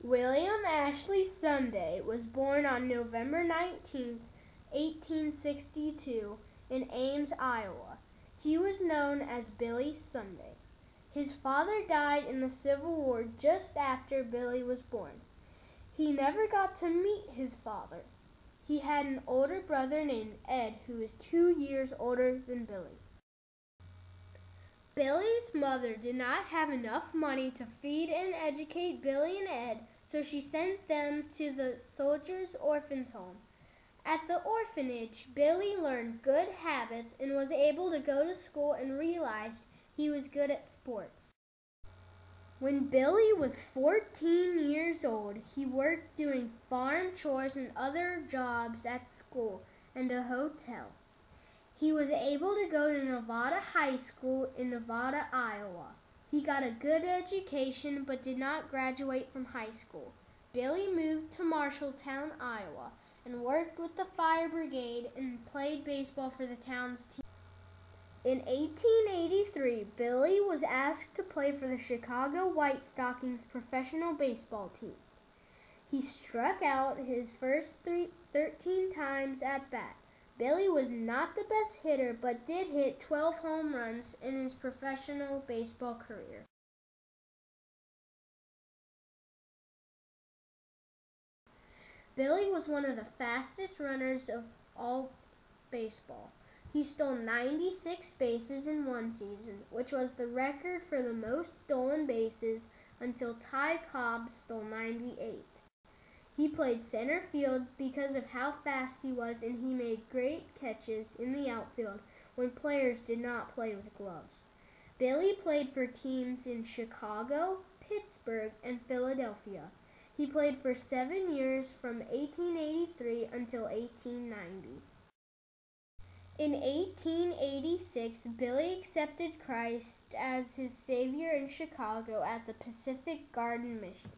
William Ashley Sunday was born on November 19, 1862, in Ames, Iowa. He was known as Billy Sunday. His father died in the Civil War just after Billy was born. He never got to meet his father. He had an older brother named Ed who was 2 years older than Billy. Billy's mother did not have enough money to feed and educate Billy and Ed, so she sent them to the Soldiers' Orphans' Home. At the orphanage, Billy learned good habits and was able to go to school and realized he was good at sports. When Billy was 14 years old, he worked doing farm chores and other jobs at school and a hotel. He was able to go to Nevada High School in Nevada, Iowa. He got a good education but did not graduate from high school. Billy moved to Marshalltown, Iowa, and worked with the fire brigade and played baseball for the town's team. In 1883, Billy was asked to play for the Chicago White Stockings professional baseball team. He struck out his first 13 times at bat. Billy was not the best hitter, but did hit 12 home runs in his professional baseball career. Billy was one of the fastest runners of all baseball. He stole 96 bases in one season, which was the record for the most stolen bases until Ty Cobb stole 98. He played center field because of how fast he was, and he made great catches in the outfield when players did not play with gloves. Billy played for teams in Chicago, Pittsburgh, and Philadelphia. He played for 7 years from 1883 until 1890. In 1886, Billy accepted Christ as his Savior in Chicago at the Pacific Garden Mission.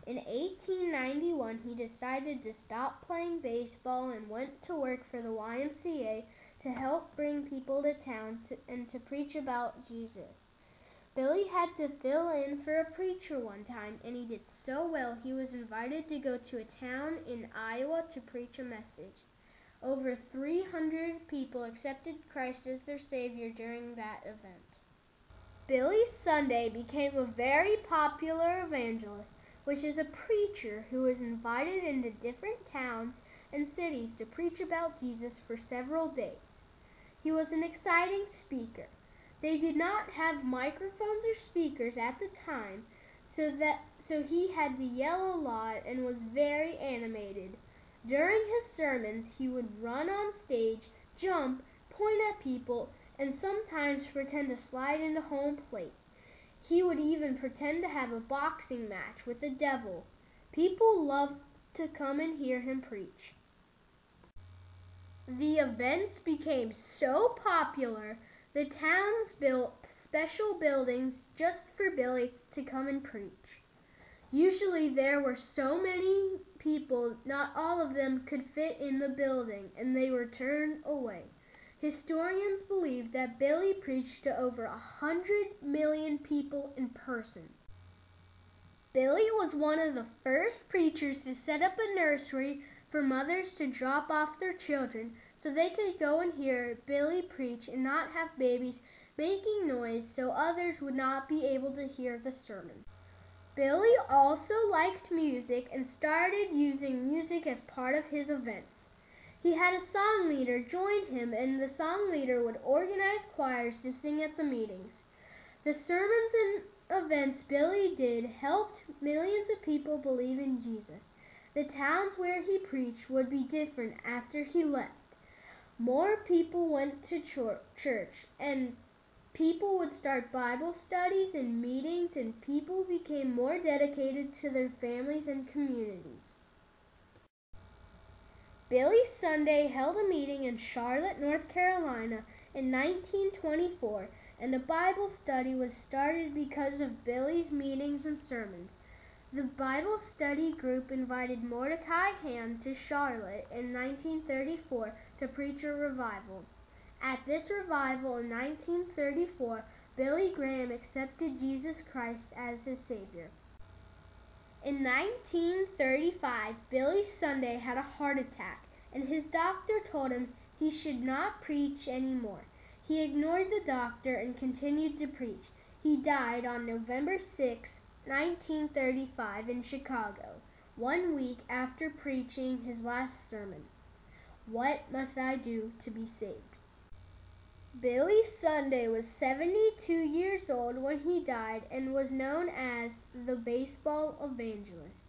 In 1891, he decided to stop playing baseball and went to work for the YMCA to help bring people to town and to preach about Jesus. Billy had to fill in for a preacher one time, and he did so well he was invited to go to a town in Iowa to preach a message. Over 300 people accepted Christ as their Savior during that event. Billy Sunday became a very popular evangelist, which is a preacher who is invited into different towns and cities to preach about Jesus for several days. He was an exciting speaker. They did not have microphones or speakers at the time, so he had to yell a lot and was very animated. During his sermons, he would run on stage, jump, point at people, and sometimes pretend to slide into home plate. He would even pretend to have a boxing match with the devil. People loved to come and hear him preach. The events became so popular, the towns built special buildings just for Billy to come and preach. Usually there were so many people, not all of them could fit in the building, and they were turned away. Historians believe that Billy preached to over 100 million people in person. Billy was one of the first preachers to set up a nursery for mothers to drop off their children so they could go and hear Billy preach and not have babies making noise so others would not be able to hear the sermon. Billy also liked music and started using music as part of his events. He had a song leader join him, and the song leader would organize choirs to sing at the meetings. The sermons and events Billy did helped millions of people believe in Jesus. The towns where he preached would be different after he left. More people went to church, and people would start Bible studies and meetings, and people became more dedicated to their families and communities. Billy Sunday held a meeting in Charlotte, North Carolina in 1924, and a Bible study was started because of Billy's meetings and sermons. The Bible study group invited Mordecai Hand to Charlotte in 1934 to preach a revival. At this revival in 1934, Billy Graham accepted Jesus Christ as his Savior. In 1935, Billy Sunday had a heart attack, and his doctor told him he should not preach anymore. He ignored the doctor and continued to preach. He died on November 6, 1935, in Chicago, 1 week after preaching his last sermon. What must I do to be saved? Billy Sunday was 72 years old when he died and was known as the baseball evangelist.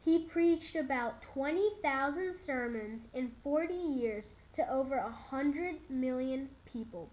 He preached about 20,000 sermons in 40 years to over 100 million people.